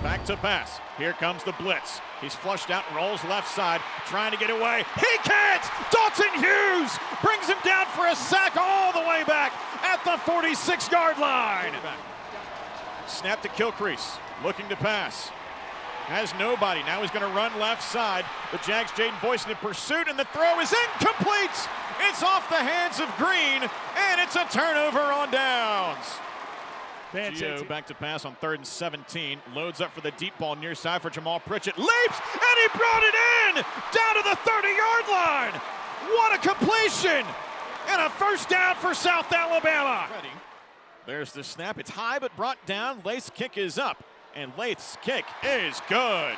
Back to pass. Here comes the blitz. He's flushed out, rolls left side, trying to get away. He can't! Dalton Hughes brings him down for a sack all the way back at the 46-yard line. Snap to Kilcrease, looking to pass. Has nobody. Now he's going to run left side. The Jags, Jaden Voisin in pursuit, and the throw is incomplete. It's off the hands of Green, and it's a turnover on downs. Gio back to pass on 3rd and 17. Loads up for the deep ball near side for Jamal Pritchett. Leaps, and he brought it in down to the 30-yard line. What a completion! And a first down for South Alabama. There's the snap. It's high but brought down. Lath's kick is up, and Lath's kick is good.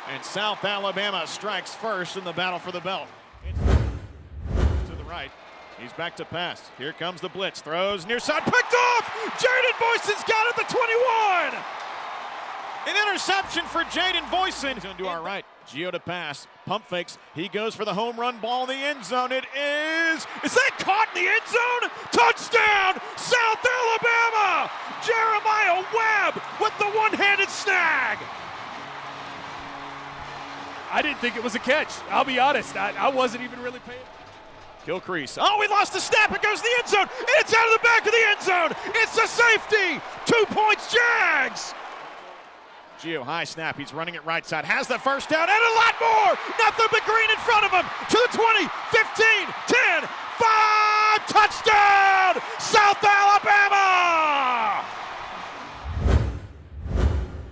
And South Alabama strikes first in the battle for the belt. To the right. He's back to pass. Here comes the blitz. Throws near side. Picked off! Jaden Voisin's got it at the 21! An interception for Jaden Voisin. He's going to our right. Gio to pass. Pump fakes. He goes for the home run ball in the end zone. It is that caught in the end zone? Touchdown, South Alabama! Jeremiah Webb with the one-handed snag. I didn't think it was a catch. I'll be honest. I wasn't even really paying. Kilcrease. Oh, we lost the snap. It goes to the end zone. It's out of the back of the end zone. It's a safety. 2 points, Jags. Gio, high snap. He's running it right side. Has the first down and a lot more. Nothing but Green in front of him. To the 20, 15, 10, 5. Touchdown, South Alabama.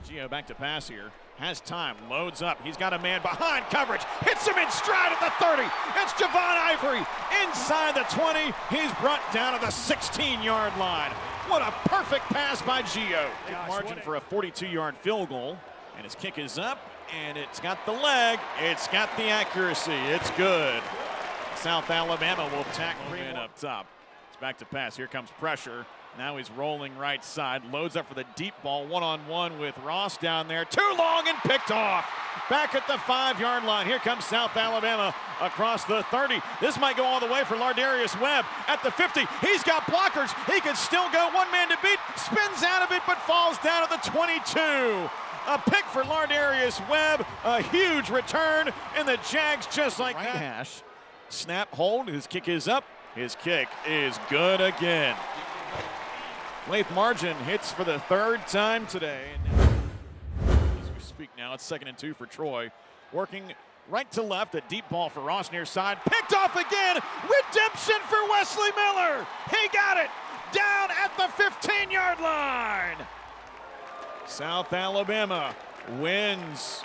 Gio back to pass here. Has time, loads up. He's got a man behind coverage. Hits him in stride at the 30. It's Javon Ivory inside the 20. He's brought down to the 16-yard line. What a perfect pass by Gio. Margin for a 42-yard field goal. And his kick is up, and it's got the leg. It's got the accuracy. It's good. South Alabama will tackle in up top. It's back to pass. Here comes pressure. Now he's rolling right side, loads up for the deep ball, one-on-one with Ross down there. Too long and picked off. Back at the 5-yard line. Here comes South Alabama across the 30. This might go all the way for Lardarius Webb at the 50. He's got blockers. He can still go one man to beat. Spins out of it but falls down at the 22. A pick for Lardarius Webb. A huge return, and the Jags just like that. Hash. Snap, hold. His kick is up. His kick is good again. Lath Margin hits for the 3rd time today. As we speak now, it's 2nd and 2 for Troy. Working right to left, a deep ball for Ross near side. Picked off again. Redemption for Wesley Miller. He got it down at the 15-yard line. South Alabama wins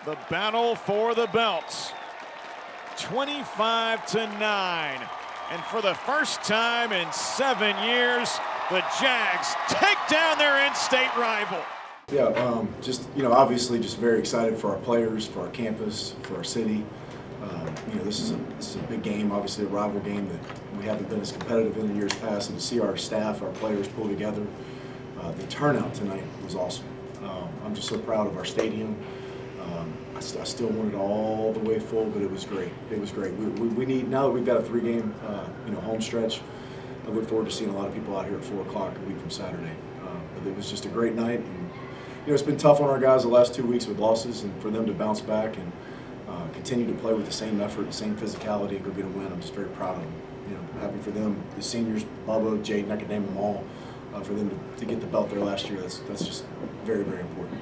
the battle for the belt, 25-9. And for the first time in 7 years, the Jags take down their in-state rival. Yeah, obviously just very excited for our players, for our campus, for our city. This is a big game, obviously a rival game that we haven't been as competitive in years past, and to see our staff, our players pull together. The turnout tonight was awesome. I'm just so proud of our stadium. I still want it all the way full, but it was great. It was great. We need, now that we've got a 3-game home stretch, I look forward to seeing a lot of people out here at 4 o'clock a week from Saturday. But it was just a great night. And, it's been tough on our guys the last 2 weeks with losses, and for them to bounce back and continue to play with the same effort, the same physicality, and go get a win, I'm just very proud of them. Happy for them, the seniors, Bubba, Jaden, I could name them all, for them to get the belt there last year. That's just very, very important.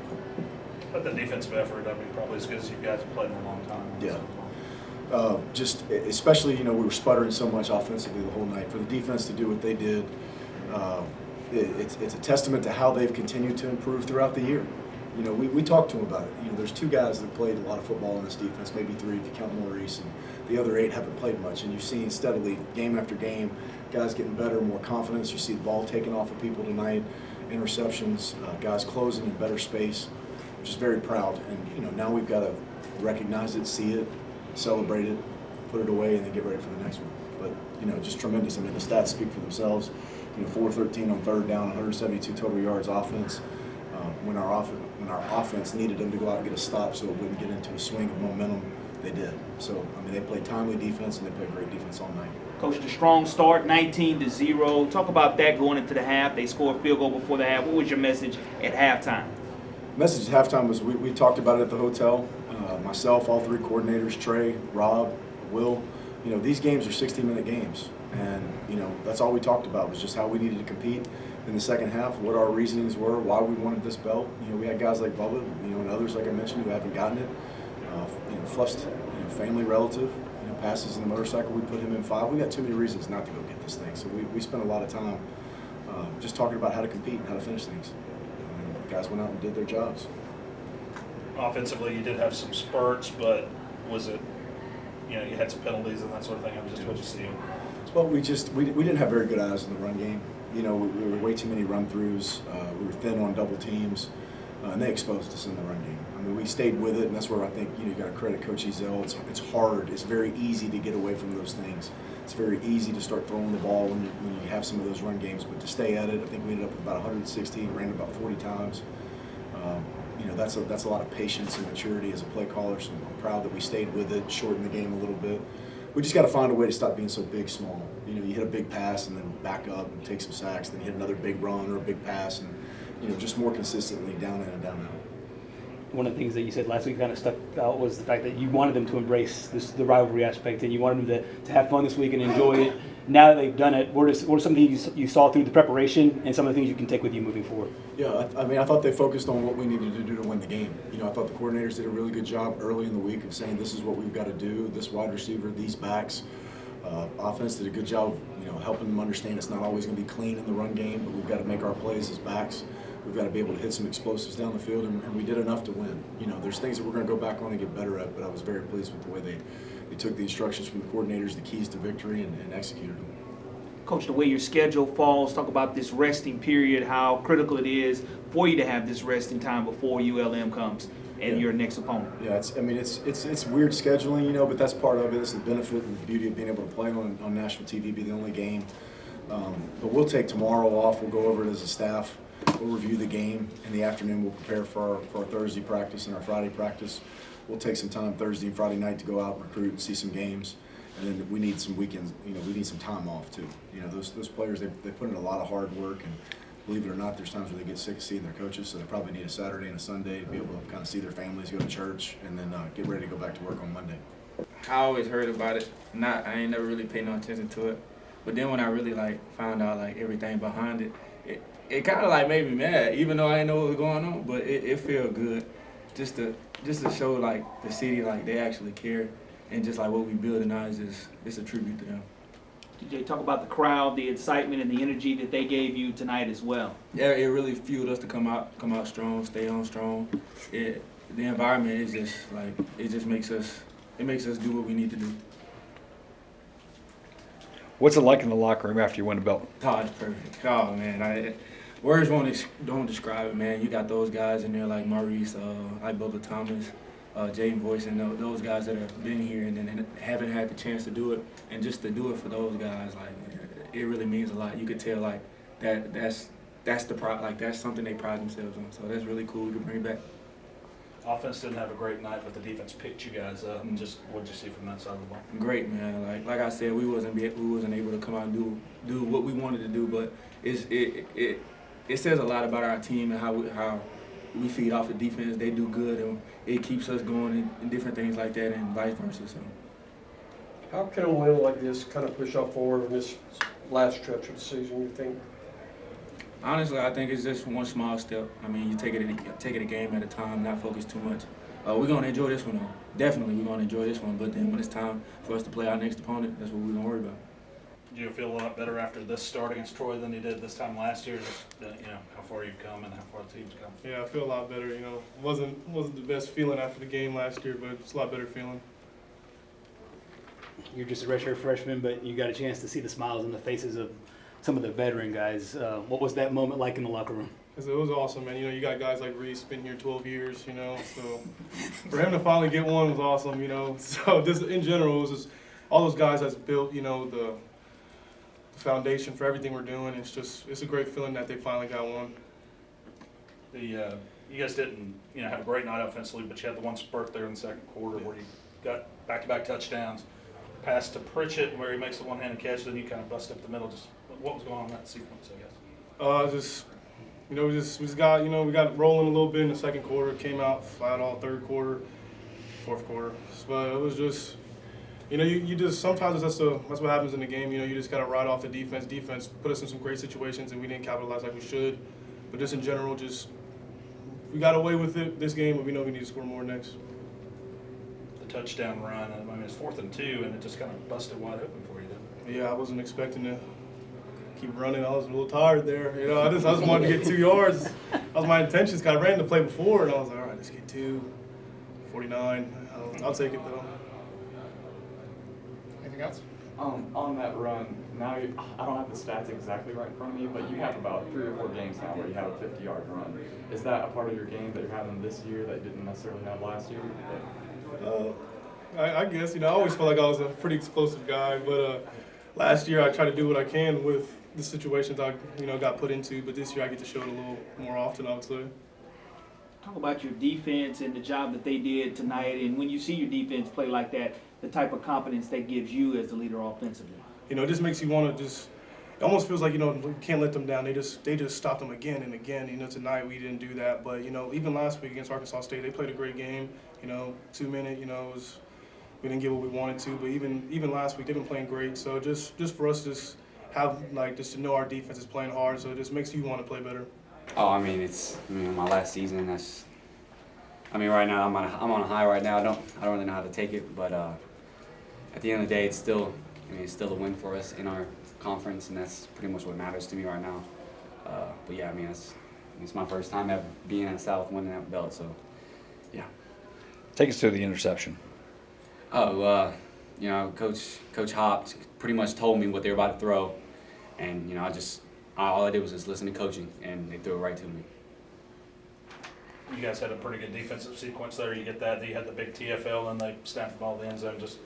But the defensive effort, probably as good as you guys have played in a long time. Yeah. Especially, we were sputtering so much offensively the whole night. For the defense to do what they did, it's a testament to how they've continued to improve throughout the year. We talked to them about it. There's 2 guys that played a lot of football in this defense, maybe 3 if you count Maurice, and the other 8 haven't played much. And you've seen steadily, game after game, guys getting better, more confidence. You see the ball taken off of people tonight, interceptions, guys closing in better space. Just very proud, and now we've got to recognize it, see it, celebrate it, put it away, and then get ready for the next one. But just tremendous. The stats speak for themselves. 413 on 3rd down, 172 total yards offense. When our offense needed them to go out and get a stop, so it wouldn't get into a swing of momentum, they did. So they played timely defense, and they played great defense all night. Coach, the strong start, 19-0. Talk about that going into the half. They scored a field goal before the half. What was your message at halftime? Message at halftime was we talked about it at the hotel. Myself, all three coordinators, Trey, Rob, Will. You know, these games are 60-minute games, and you know that's all we talked about was just how we needed to compete in the second half, what our reasonings were, why we wanted this belt. You know, we had guys like Bubba, you know, and others like I mentioned who haven't gotten it. You know, Fluff's family relative, you know, passes in the motorcycle. We put him in 5. We got too many reasons not to go get this thing, so we spent a lot of time just talking about how to compete and how to finish things. And the guys went out and did their jobs. Offensively, you did have some spurts, but was it, you know, you had some penalties and that sort of thing. I mean, just what you see. Well, we didn't have very good eyes in the run game. You know, we were way too many run-throughs. We were thin on double teams, and they exposed us in the run game. I mean, we stayed with it, and that's where I think, you know, you got to credit Coach Ezell. It's hard. It's very easy to get away from those things. It's very easy to start throwing the ball when you have some of those run games, but to stay at it, I think we ended up with about 160, ran about 40 times. You know, that's a lot of patience and maturity as a play caller, so I'm proud that we stayed with it, shortened the game a little bit. We just got to find a way to stop being so big, small. You know, you hit a big pass and then back up and take some sacks, then you hit another big run or a big pass, and, you know, just more consistently down in and down out. One of the things that you said last week kind of stuck out was the fact that you wanted them to embrace the rivalry aspect, and you wanted them to have fun this week and enjoy it. Now that they've done it, what are some things you saw through the preparation and some of the things you can take with you moving forward? Yeah, I mean, I thought they focused on what we needed to do to win the game. You know, I thought the coordinators did a really good job early in the week of saying this is what we've got to do, this wide receiver, these backs. Offense did a good job, you know, helping them understand it's not always going to be clean in the run game, but we've got to make our plays as backs. We've got to be able to hit some explosives down the field, and we did enough to win. You know, there's things that we're going to go back on and get better at, but I was very pleased with the way they took the instructions from the coordinators, the keys to victory, and executed them. Coach, the way your schedule falls, talk about this resting period, how critical it is for you to have this resting time before ULM comes and your next opponent. Yeah, it's weird scheduling, you know, but that's part of it. It's the benefit and the beauty of being able to play on national TV, be the only game. But we'll take tomorrow off. We'll go over it as a staff. We'll review the game in the afternoon. We'll prepare for our Thursday practice and our Friday practice. We'll take some time Thursday and Friday night to go out and recruit and see some games. And then we need some weekends, you know, we need some time off too. You know, those players, they put in a lot of hard work, and believe it or not, there's times where they get sick of seeing their coaches, so they probably need a Saturday and a Sunday to be able to kind of see their families, go to church, and then get ready to go back to work on Monday. I always heard about it. I ain't never really paid no attention to it. But then when I really found out everything behind it, it kind of made me mad, even though I didn't know what was going on. But it felt good, just to show the city they actually care, and just what we building now is it's a tribute to them. DJ, talk about the crowd, the excitement, and the energy that they gave you tonight as well. Yeah, it really fueled us to come out strong, stay on strong. The environment is just it makes us do what we need to do. What's it like in the locker room after you win a belt? Oh, it's perfect. Oh man, words don't describe it, man. You got those guys in there like Maurice, like Bubba Thomas, Jaden Boyce, and those guys that have been here and then haven't had the chance to do it, and just to do it for those guys, it really means a lot. You could tell that's that's something they pride themselves on. So that's really cool to bring back. Offense didn't have a great night, but the defense picked you guys up. And just what did you see from that side of the ball? Great, man. Like I said, we wasn't able to come out and do what we wanted to do, but it says a lot about our team and how we feed off the defense. They do good, and it keeps us going and different things like that, and vice versa. So, how can a win like this kind of push up forward in this last stretch of the season, you think? Honestly, I think it's just one small step. I mean, you take it a game at a time, not focus too much. We're going to enjoy this one, though. Definitely, we're going to enjoy this one. But then when it's time for us to play our next opponent, that's what we're going to worry about. Do you feel a lot better after this start against Troy than you did this time last year? Just, how far you've come and how far the team's come. Yeah, I feel a lot better. You know, wasn't the best feeling after the game last year, but it's a lot better feeling. You're just a redshirt freshman, but you got a chance to see the smiles on the faces of some of the veteran guys. What was that moment like in the locker room? It was awesome, man. You know, you got guys like Reese, been here 12 years, you know, so for him to finally get one was awesome, you know. So just in general, it was just all those guys that's built, you know, the foundation for everything we're doing. It's a great feeling that they finally got one. You guys didn't, have a great night offensively, but you had the one spurt there in the second quarter where you got back-to-back touchdowns. Pass to Pritchett where he makes the one-handed catch, then you kind of bust up the middle. Just what was going on in that sequence, I guess? Just You know, we just got, you know, we got rolling a little bit in the second quarter, came out flat all third quarter, fourth quarter. But it was just, you know, you just, sometimes that's what happens in the game. You know, you just got to ride off the defense. Defense put us in some great situations, and we didn't capitalize like we should. But just in general, just we got away with it this game, but we know we need to score more next. The touchdown run, I mean, it's 4th and 2, and it just kind of busted wide open for you, didn't it? Yeah, I wasn't expecting to keep running. I was a little tired there. You know, I just wanted to get 2 yards. That was my intentions. I ran the play before, and I was like, all right, let's get 2, 49. I'll take it, though. Anything else? On that run, now I don't have the stats exactly right in front of me, but you have about 3 or 4 games now where you have a 50-yard run. Is that a part of your game that you're having this year that you didn't necessarily have last year? I guess, you know, I always felt like I was a pretty explosive guy, but last year I tried to do what I can with the situations I, you know, got put into, but this year I get to show it a little more often, I would say. Talk about your defense and the job that they did tonight, and when you see your defense play like that, the type of confidence that gives you as the leader offensively. You know, it just makes you want to just, it almost feels like, you know, you can't let them down. They just stopped them again and again. You know, tonight we didn't do that, but, you know, even last week against Arkansas State, they played a great game. You know, 2-minute, you know, we didn't get what we wanted to, but even last week they've been playing great. So just for us to just have, like, just to know our defense is playing hard, so it just makes you want to play better. Oh, I mean, my last season. Right now I'm on a high right now. I don't really know how to take it, but at the end of the day, it's still a win for us in our conference, and that's pretty much what matters to me right now. But yeah, it's my first time ever being in the South winning that belt, so yeah. Take us through the interception. Oh, you know, Coach Hopt pretty much told me what they were about to throw, and you know, all I did was just listen to coaching, and they threw it right to me. You guys had a pretty good defensive sequence there. You get that. You had the big TFL, and they snapped the ball to the end zone. Just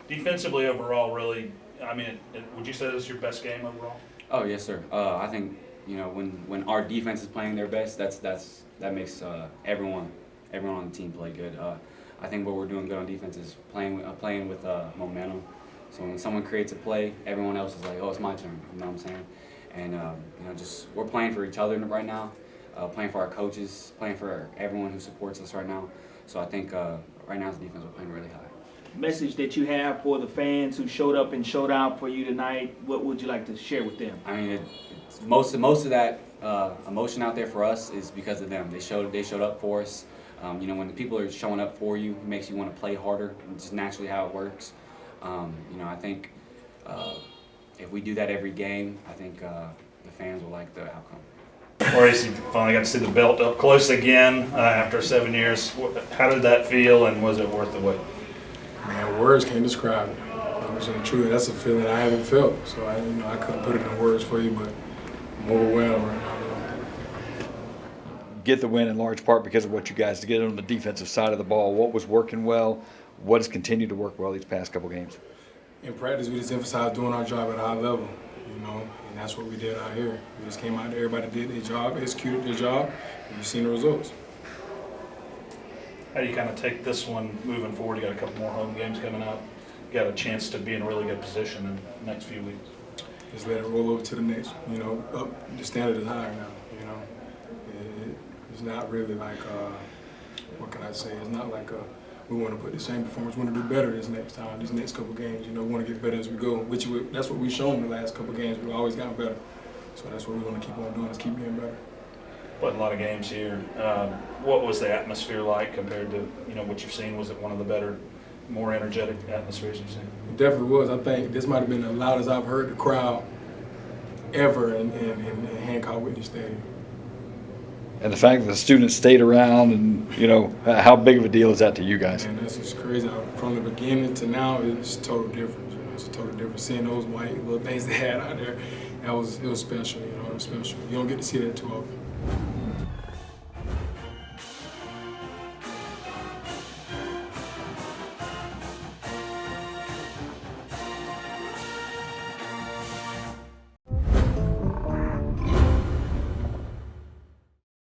defensively overall, really, I mean, would you say this is your best game overall? Oh, yes, sir. I think, you know, when our defense is playing their best, that makes everyone on the team play good. I think what we're doing good on defense is playing with momentum. So when someone creates a play, everyone else is like, oh, it's my turn. You know what I'm saying? And you know, we're playing for each other right now. Playing for our coaches, playing for everyone who supports us right now. So I think right now as a defense, we're playing really high. Message that you have for the fans who showed up and showed out for you tonight, what would you like to share with them? I mean, most of that emotion out there for us is because of them. They showed up for us. You know, when the people are showing up for you, it makes you want to play harder. It's just naturally how it works. You know, I think if we do that every game, I think the fans will like the outcome. Maurice, you finally got to see the belt up close again after 7 years. How did that feel, and was it worth the wait? Man, words can't describe it. Truly, that's a feeling I haven't felt. So I couldn't put it in words for you, but I'm overwhelmed right now. Get the win in large part because of what you guys did on the defensive side of the ball. What was working well? What has continued to work well these past couple games? In practice, we just emphasized doing our job at a high level, you know, and that's what we did out here. We just came out there, everybody did their job, executed their job, and you've seen the results. How do you kind of take this one moving forward? You got a couple more home games coming up. You got a chance to be in a really good position in the next few weeks. Just let it roll over to the next, you know, up, the standard is higher now, you know. It's not really like, what can I say, it's not like we want to put the same performance, we want to do better this next time, these next couple games, you know, we want to get better as we go, that's what we've shown the last couple games, we've always gotten better. So that's what we want to keep on doing, is keep getting better. Played a lot of games here. What was the atmosphere like compared to, you know, what you've seen? Was it one of the better, more energetic atmospheres you've seen? It definitely was. I think this might have been the loudest I've heard the crowd ever in Hancock-Whitney Stadium. And the fact that the students stayed around, and you know, how big of a deal is that to you guys? Man, that's just crazy. From the beginning to now, it's a total difference. You know, it's a total difference. Seeing those white little things they had out there, it was special. You know, it was special. You don't get to see that too often.